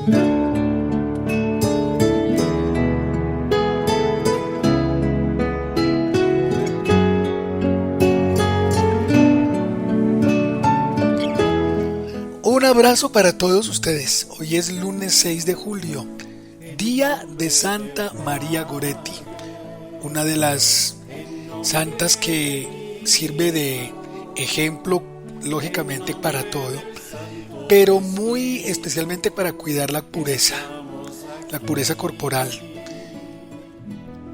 Un abrazo para todos ustedes. Hoy es lunes 6 de julio, día de Santa María Goretti, una de las santas que sirve de ejemplo, lógicamente, para todo, pero muy especialmente para cuidar la pureza corporal.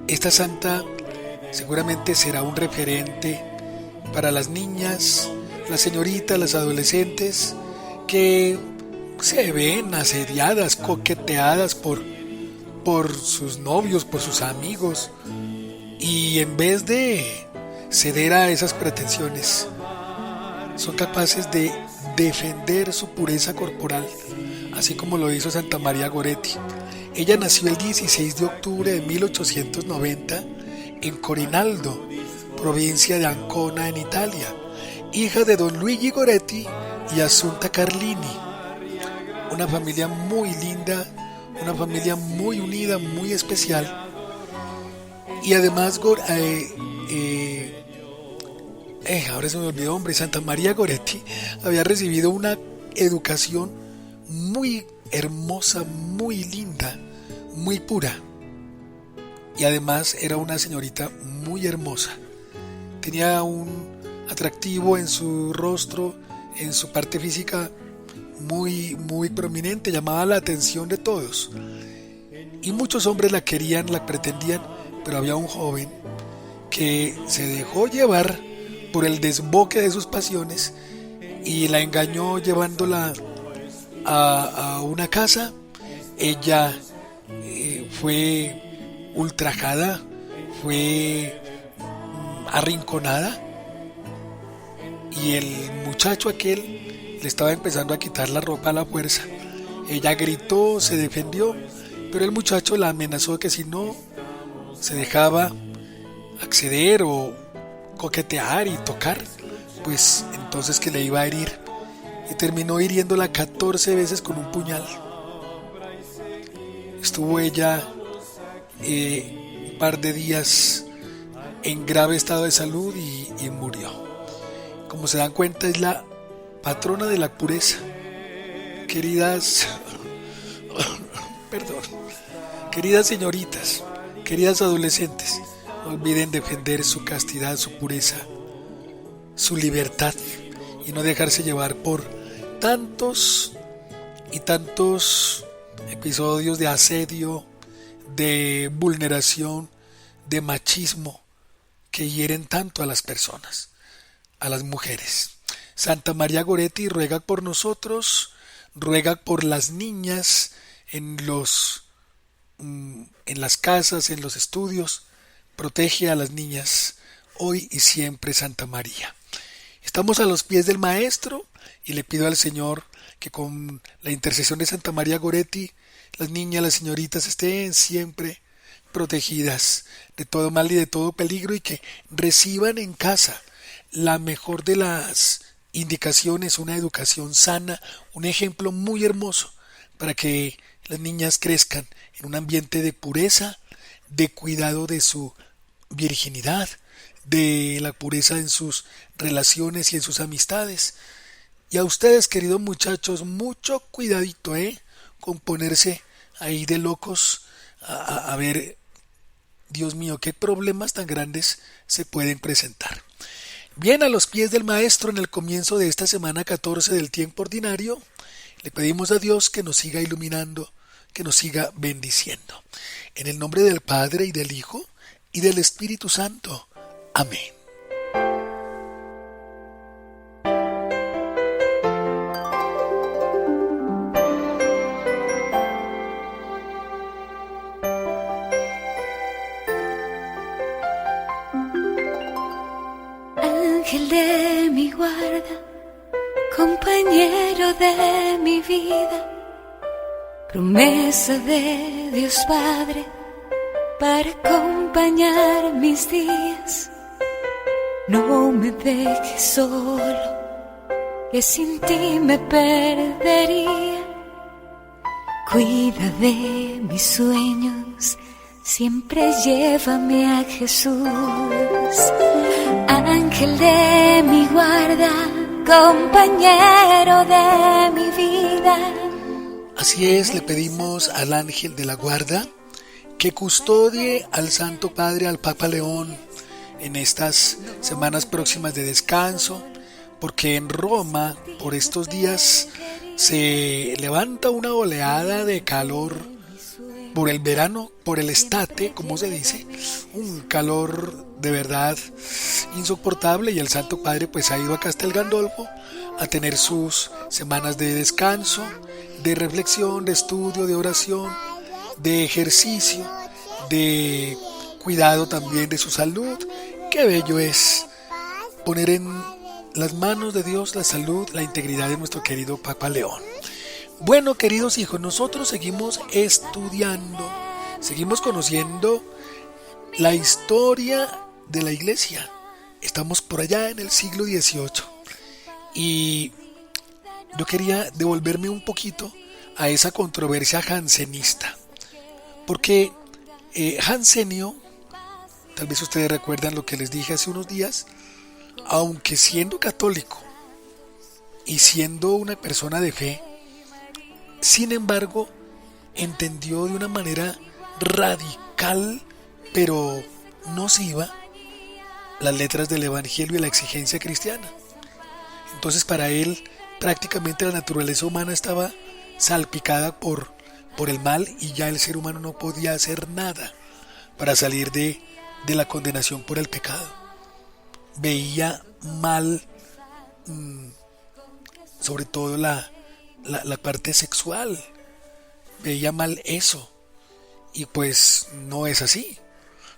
Esta santa seguramente será un referente para las niñas, las señoritas, las adolescentes que se ven asediadas, coqueteadas por sus novios, por sus amigos, y en vez de ceder a esas pretensiones, son capaces de defender su pureza corporal, así como lo hizo Santa María Goretti. Ella nació el 16 de octubre de 1890 en Corinaldo, provincia de Ancona, en Italia, hija de don Luigi Goretti y Assunta Carlini. Una familia muy linda, una familia muy unida, muy especial. Y además, ahora se me olvidó, hombre, Santa María Goretti había recibido una educación muy hermosa, muy linda, muy pura. Y además era una señorita muy hermosa. Tenía un atractivo en su rostro, en su parte física muy, muy prominente, llamaba la atención de todos. Y muchos hombres la querían, la pretendían, pero había un joven que se dejó llevar por el desboque de sus pasiones y la engañó llevándola a una casa. Ella fue ultrajada, fue arrinconada, y el muchacho aquel le estaba empezando a quitar la ropa a la fuerza. Ella gritó, se defendió, pero el muchacho la amenazó que si no se dejaba acceder o coquetear y tocar, pues entonces que le iba a herir, y terminó hiriéndola 14 veces con un puñal. Estuvo ella un par de días en grave estado de salud y murió. Como se dan cuenta, es la patrona de la pureza. Queridas, perdón, queridas señoritas, queridas adolescentes, no olviden defender su castidad, su pureza, su libertad, y no dejarse llevar por tantos y tantos episodios de asedio, de vulneración, de machismo que hieren tanto a las personas, a las mujeres. Santa María Goretti ruega por nosotros, ruega por las niñas en las casas, en los estudios. Protege a las niñas hoy y siempre, Santa María. Estamos a los pies del Maestro y le pido al Señor que con la intercesión de Santa María Goretti, las niñas, las señoritas estén siempre protegidas de todo mal y de todo peligro, y que reciban en casa la mejor de las indicaciones, una educación sana, un ejemplo muy hermoso para que las niñas crezcan en un ambiente de pureza, de cuidado de su virginidad, de la pureza en sus relaciones y en sus amistades. Y a ustedes, queridos muchachos, mucho cuidadito, con ponerse ahí de locos a ver, Dios mío, qué problemas tan grandes se pueden presentar. Bien, a los pies del Maestro en el comienzo de esta semana 14 del tiempo ordinario, le pedimos a Dios que nos siga iluminando, que nos siga bendiciendo. En el nombre del Padre y del Hijo y del Espíritu Santo. Amén. Ángel de mi guarda, compañero de mi vida, promesa de Dios Padre para acompañar mis días. No me dejes solo, que sin ti me perdería. Cuida de mis sueños, siempre llévame a Jesús. Ángel de mi guarda, compañero de mi vida. Así es, le pedimos al ángel de la guarda que custodie al Santo Padre, al Papa León, en estas semanas próximas de descanso, porque en Roma, por estos días, se levanta una oleada de calor por el verano, por el estate, como se dice, un calor de verdad insoportable, y el Santo Padre pues ha ido a Castel Gandolfo a tener sus semanas de descanso, de reflexión, de estudio, de oración, de ejercicio, de cuidado también de su salud. Qué bello es poner en las manos de Dios la salud, la integridad de nuestro querido Papa León. Bueno, queridos hijos, nosotros seguimos estudiando, seguimos conociendo la historia de la Iglesia. Estamos por allá en el siglo XVIII y yo quería devolverme un poquito a esa controversia jansenista, porque Jansenio, tal vez ustedes recuerdan lo que les dije hace unos días, aunque siendo católico y siendo una persona de fe, sin embargo, entendió de una manera radical, pero nociva, las letras del Evangelio y la exigencia cristiana. Entonces, para él, prácticamente la naturaleza humana estaba salpicada por el mal, y ya el ser humano no podía hacer nada para salir de la condenación por el pecado. Veía mal, sobre todo la parte sexual, veía mal eso, y pues no es así.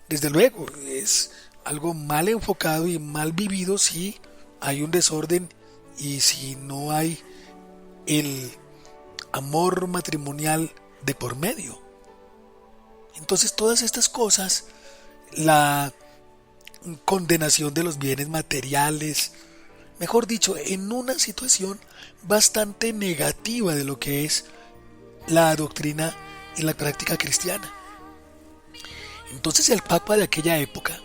Desde luego es algo mal enfocado y mal vivido si hay un desorden y si no hay el amor matrimonial de por medio. Entonces todas estas cosas, la condenación de los bienes materiales, mejor dicho, en una situación bastante negativa de lo que es la doctrina y la práctica cristiana. Entonces el Papa de aquella época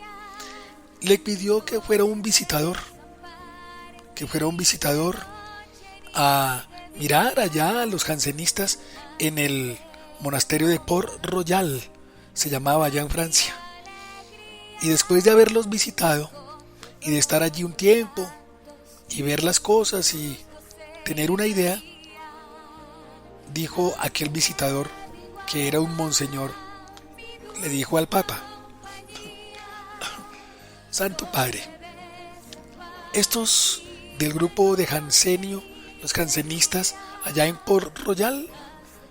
le pidió que fuera un visitador a mirar allá a los jansenistas en el monasterio de Port-Royal, se llamaba allá en Francia. Y después de haberlos visitado y de estar allí un tiempo y ver las cosas y tener una idea, dijo aquel visitador, que era un monseñor, le dijo al Papa: Santo Padre, estos del grupo de Jansenio, los jansenistas allá en Port Royal,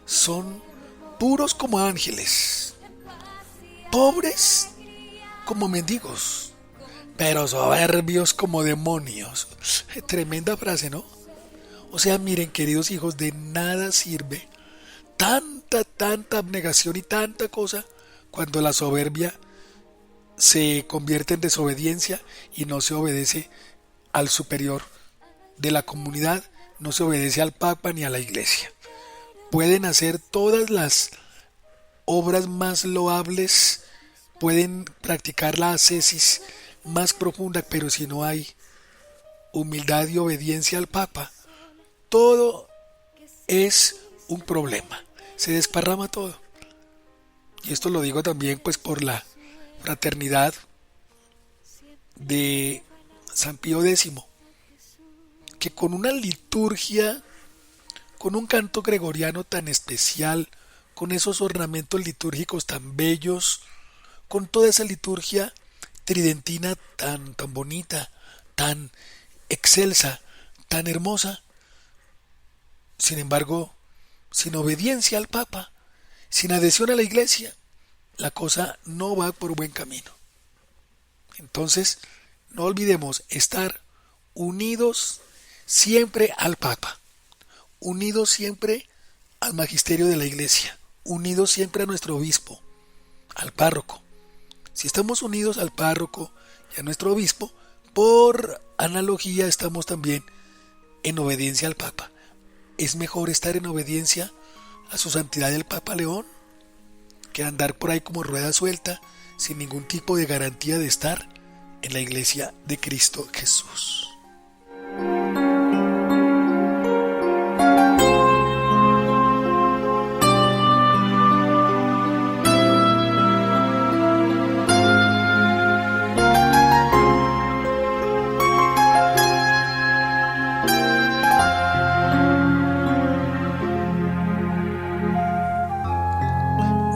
son puros como ángeles, pobres como mendigos, pero soberbios como demonios. Tremenda frase, ¿no? O sea, miren, queridos hijos, de nada sirve tanta abnegación y tanta cosa cuando la soberbia se convierte en desobediencia y no se obedece al superior de la comunidad, no se obedece al Papa ni a la Iglesia. Pueden hacer todas las obras más loables, pueden practicar la ascesis más profunda, pero si no hay humildad y obediencia al Papa, todo es un problema, se desparrama todo. Y esto lo digo también pues por la fraternidad de San Pío X, que con una liturgia, con un canto gregoriano tan especial, con esos ornamentos litúrgicos tan bellos, con toda esa liturgia tridentina tan bonita, tan excelsa, tan hermosa, sin embargo, sin obediencia al Papa, sin adhesión a la Iglesia, la cosa no va por buen camino. Entonces, no olvidemos estar unidos siempre al Papa, unidos siempre al magisterio de la Iglesia, unidos siempre a nuestro obispo, al párroco. Si estamos unidos al párroco y a nuestro obispo, por analogía estamos también en obediencia al Papa. Es mejor estar en obediencia a su santidad el Papa León que andar por ahí como rueda suelta sin ningún tipo de garantía de estar en la iglesia de Cristo Jesús.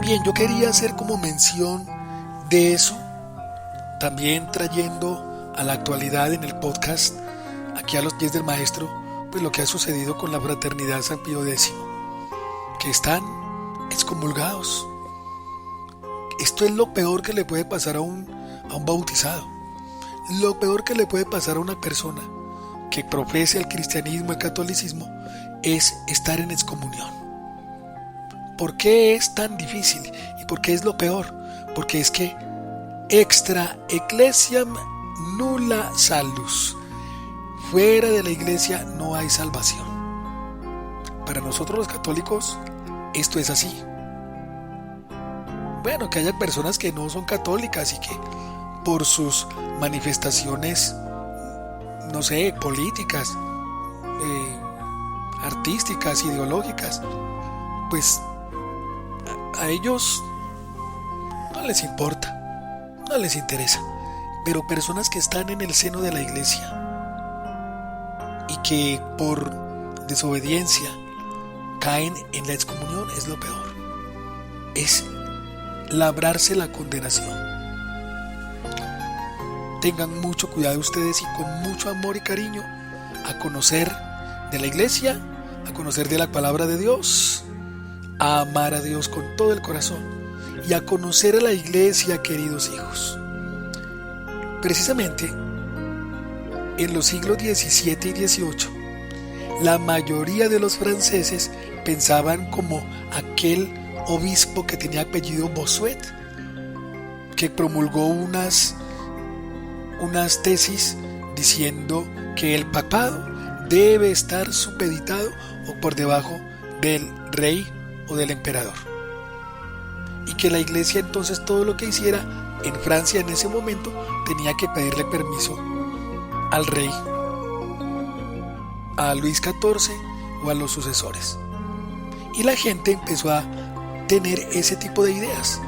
Bien, yo quería hacer como mención de eso, también trayendo a la actualidad en el podcast, aquí a los pies del maestro, pues lo que ha sucedido con la fraternidad San Pío X, que están excomulgados. Esto es lo peor que le puede pasar a un bautizado, lo peor que le puede pasar a una persona que profese el cristianismo, el catolicismo, es estar en excomunión. ¿Por qué es tan difícil? ¿Y por qué es lo peor? Porque es que extra ecclesiam nulla salus. Fuera de la iglesia no hay salvación. Para nosotros los católicos esto es así. Bueno, que haya personas que no son católicas y que por sus manifestaciones, no sé, políticas, artísticas, ideológicas, pues a ellos no les importa, no les interesa. Pero personas que están en el seno de la iglesia y que por desobediencia caen en la excomunión es lo peor. Es labrarse la condenación. Tengan mucho cuidado ustedes y con mucho amor y cariño a conocer de la iglesia, a conocer de la palabra de Dios, a amar a Dios con todo el corazón y a conocer a la iglesia, queridos hijos. Precisamente en los siglos XVII y XVIII, la mayoría de los franceses pensaban como aquel obispo que tenía apellido Bossuet, que promulgó unas tesis diciendo que el papado debe estar supeditado o por debajo del rey o del emperador, y que la iglesia entonces todo lo que hiciera en Francia en ese momento tenía que pedirle permiso al rey, a Luis XIV o a los sucesores. Y la gente empezó a tener ese tipo de ideas,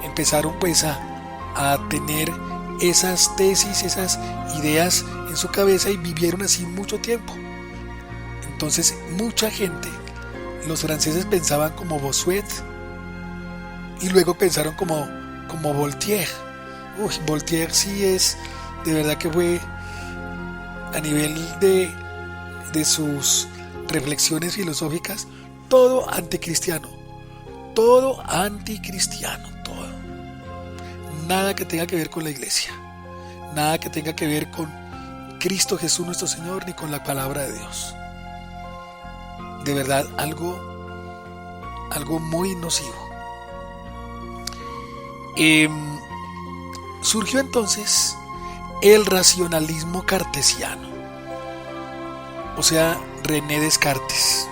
empezaron pues a tener esas tesis, esas ideas en su cabeza y vivieron así mucho tiempo. Entonces mucha gente, los franceses pensaban como Bossuet y luego pensaron como Voltaire. Voltaire sí es, de verdad que fue a nivel de sus reflexiones filosóficas, todo anticristiano, todo. Nada que tenga que ver con la iglesia, nada que tenga que ver con Cristo Jesús nuestro Señor, ni con la palabra de Dios. De verdad, algo muy nocivo. Surgió entonces el racionalismo cartesiano, o sea, René Descartes,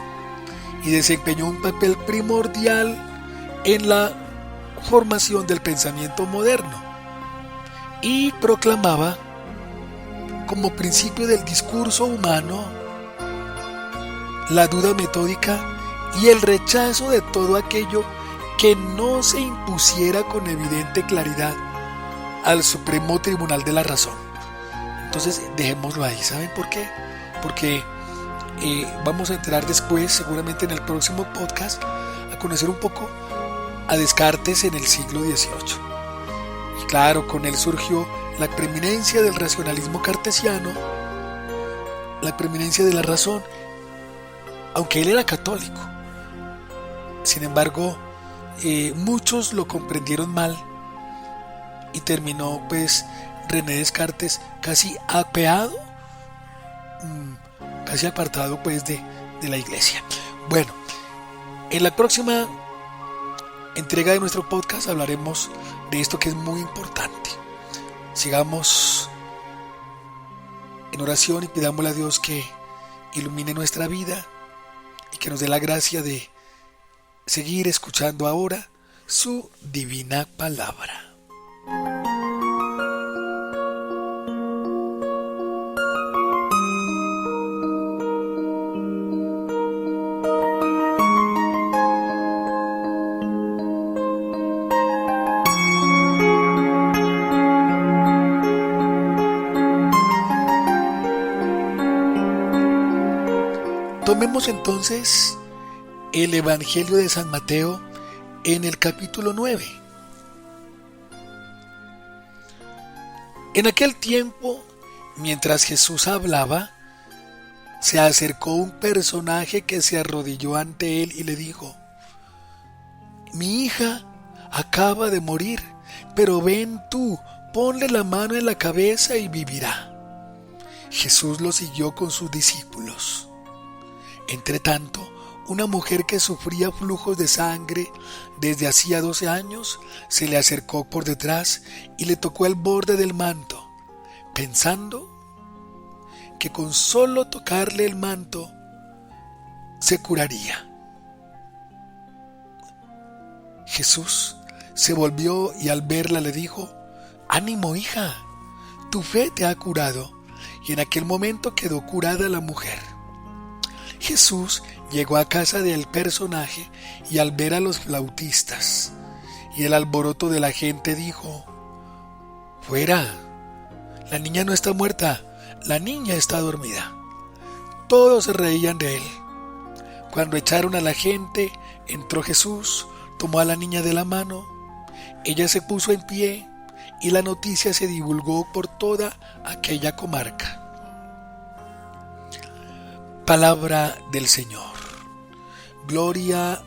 y desempeñó un papel primordial en la formación del pensamiento moderno y proclamaba como principio del discurso humano la duda metódica y el rechazo de todo aquello que no se impusiera con evidente claridad al Supremo Tribunal de la Razón. Entonces dejémoslo ahí. ¿Saben por qué? Porque vamos a entrar después, seguramente en el próximo podcast, a conocer un poco a Descartes en el siglo XVIII. Y claro, con él surgió la preeminencia del racionalismo cartesiano, la preeminencia de la razón, aunque él era católico. Sin embargo, muchos lo comprendieron mal y terminó pues René Descartes casi apeado, casi apartado pues de la iglesia. Bueno, en la próxima entrega de nuestro podcast hablaremos de esto que es muy importante. Sigamos en oración y pidámosle a Dios que ilumine nuestra vida y que nos dé la gracia de seguir escuchando ahora su divina palabra. Tomemos entonces el Evangelio de San Mateo en el capítulo 9. En aquel tiempo, mientras Jesús hablaba, se acercó un personaje que se arrodilló ante él y le dijo: Mi hija acaba de morir, pero ven tú, ponle la mano en la cabeza y vivirá. Jesús lo siguió con sus discípulos. Entretanto, una mujer que sufría flujos de sangre desde hacía 12 años se le acercó por detrás y le tocó el borde del manto, pensando que con solo tocarle el manto se curaría. Jesús se volvió y al verla le dijo: «Ánimo, hija, tu fe te ha curado». Y en aquel momento quedó curada la mujer. Jesús llegó a casa del personaje y al ver a los flautistas y el alboroto de la gente dijo: «Fuera, la niña no está muerta, la niña está dormida». Todos se reían de él. Cuando echaron a la gente, entró Jesús, tomó a la niña de la mano, ella se puso en pie y la noticia se divulgó por toda aquella comarca. Palabra del Señor. Gloria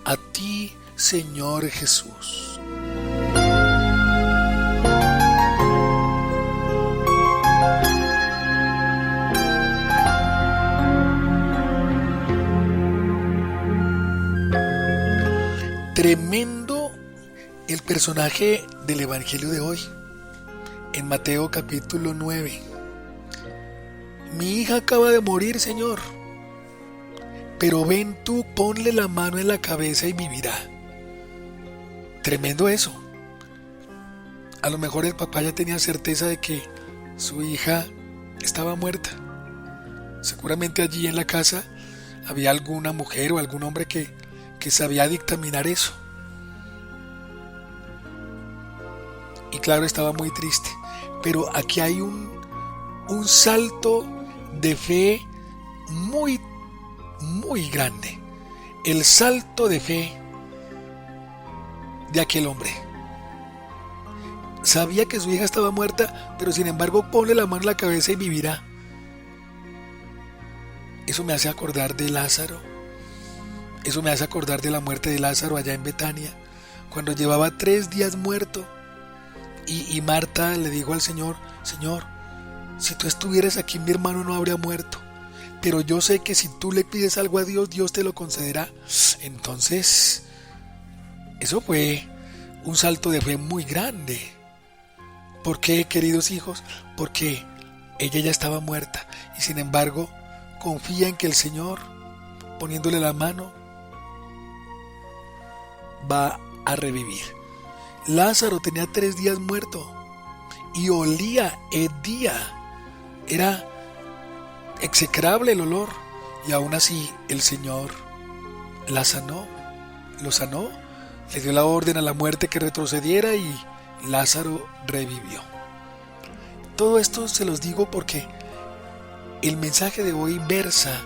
a ti, Señor Jesús. Tremendo el personaje del Evangelio de hoy, en Mateo capítulo 9. Mi hija acaba de morir, Señor, pero ven tú, ponle la mano en la cabeza y vivirá. Tremendo eso. A lo mejor el papá ya tenía certeza de que su hija estaba muerta. Seguramente allí en la casa había alguna mujer o algún hombre que sabía dictaminar eso. Y claro, estaba muy triste. Pero aquí hay un salto de fe muy, muy grande. El salto de fe de aquel hombre. Sabía que su hija estaba muerta, pero sin embargo, ponle la mano en la cabeza y vivirá. Eso me hace acordar de Lázaro. Eso me hace acordar de la muerte de Lázaro allá en Betania, cuando llevaba 3 días muerto. Y Marta le dijo al Señor: Señor, si tú estuvieras aquí, mi hermano no habría muerto. Pero yo sé que si tú le pides algo a Dios, Dios te lo concederá. Entonces, eso fue un salto de fe muy grande. ¿Por qué, queridos hijos? Porque ella ya estaba muerta y sin embargo confía en que el Señor, poniéndole la mano, va a revivir. Lázaro tenía 3 días muerto y olía, hedía. Era execrable el olor, y aún así el Señor lo sanó, le dio la orden a la muerte que retrocediera y Lázaro revivió. Todo esto se los digo porque el mensaje de hoy versa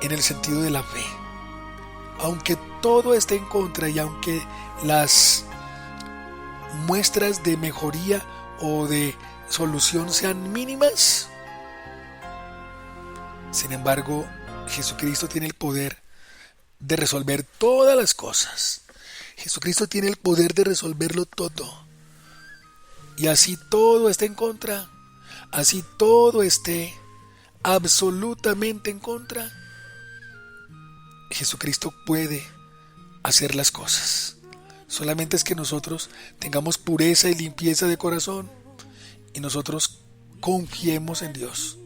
en el sentido de la fe. Aunque todo esté en contra y aunque las muestras de mejoría o de solución sean mínimas, sin embargo, Jesucristo tiene el poder de resolver todas las cosas. Jesucristo tiene el poder de resolverlo todo. Y así todo esté en contra, así todo esté absolutamente en contra, Jesucristo puede hacer las cosas. Solamente es que nosotros tengamos pureza y limpieza de corazón y nosotros confiemos en Dios.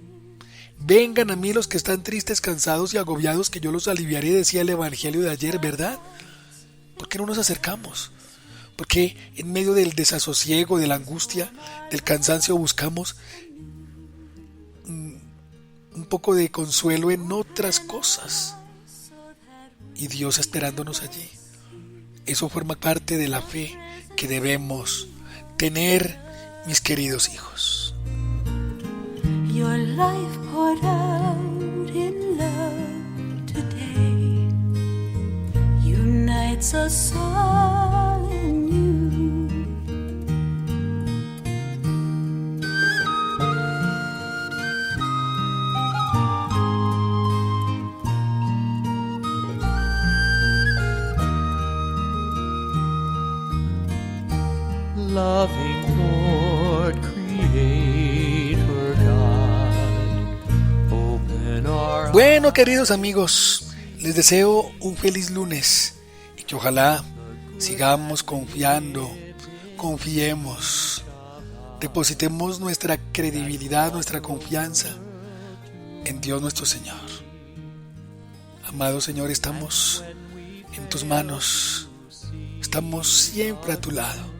Vengan a mí los que están tristes, cansados y agobiados, que yo los aliviaré, decía el evangelio de ayer, ¿verdad? ¿Por qué no nos acercamos? ¿Por qué en medio del desasosiego, de la angustia, del cansancio buscamos un poco de consuelo en otras cosas? Y Dios esperándonos allí. Eso forma parte de la fe que debemos tener, mis queridos hijos. Your life poured out in love today unites us all in you. Loving Lord, Creator God, open our Bueno, queridos amigos, les deseo un feliz lunes y que ojalá sigamos confiando, confiemos, depositemos nuestra credibilidad, nuestra confianza en Dios nuestro Señor. Amado Señor, estamos en tus manos, estamos siempre a tu lado.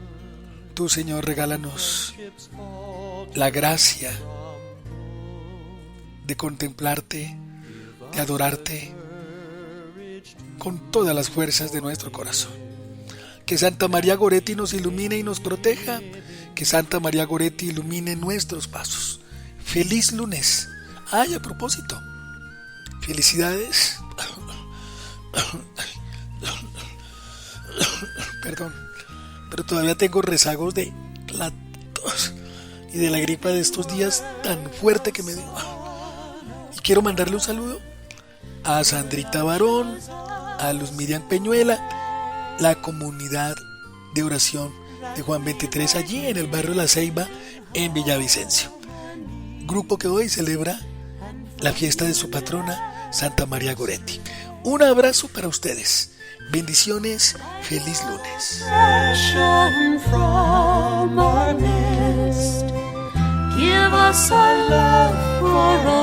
Tú, Señor, regálanos la gracia de contemplarte, de adorarte con todas las fuerzas de nuestro corazón. Que Santa María Goretti nos ilumine y nos proteja. Que Santa María Goretti ilumine nuestros pasos. ¡Feliz lunes! ¡Ay, a propósito! ¡Felicidades! Perdón, pero todavía tengo rezagos de la tos y de la gripa de estos días tan fuerte que me dio. Y quiero mandarle un saludo a Sandrita Barón, a Luz Miriam Peñuela, la comunidad de oración de Juan 23 allí en el barrio La Ceiba en Villavicencio. Grupo que hoy celebra la fiesta de su patrona Santa María Goretti. Un abrazo para ustedes. Bendiciones, feliz lunes. Passion from our midst, give us a love for all.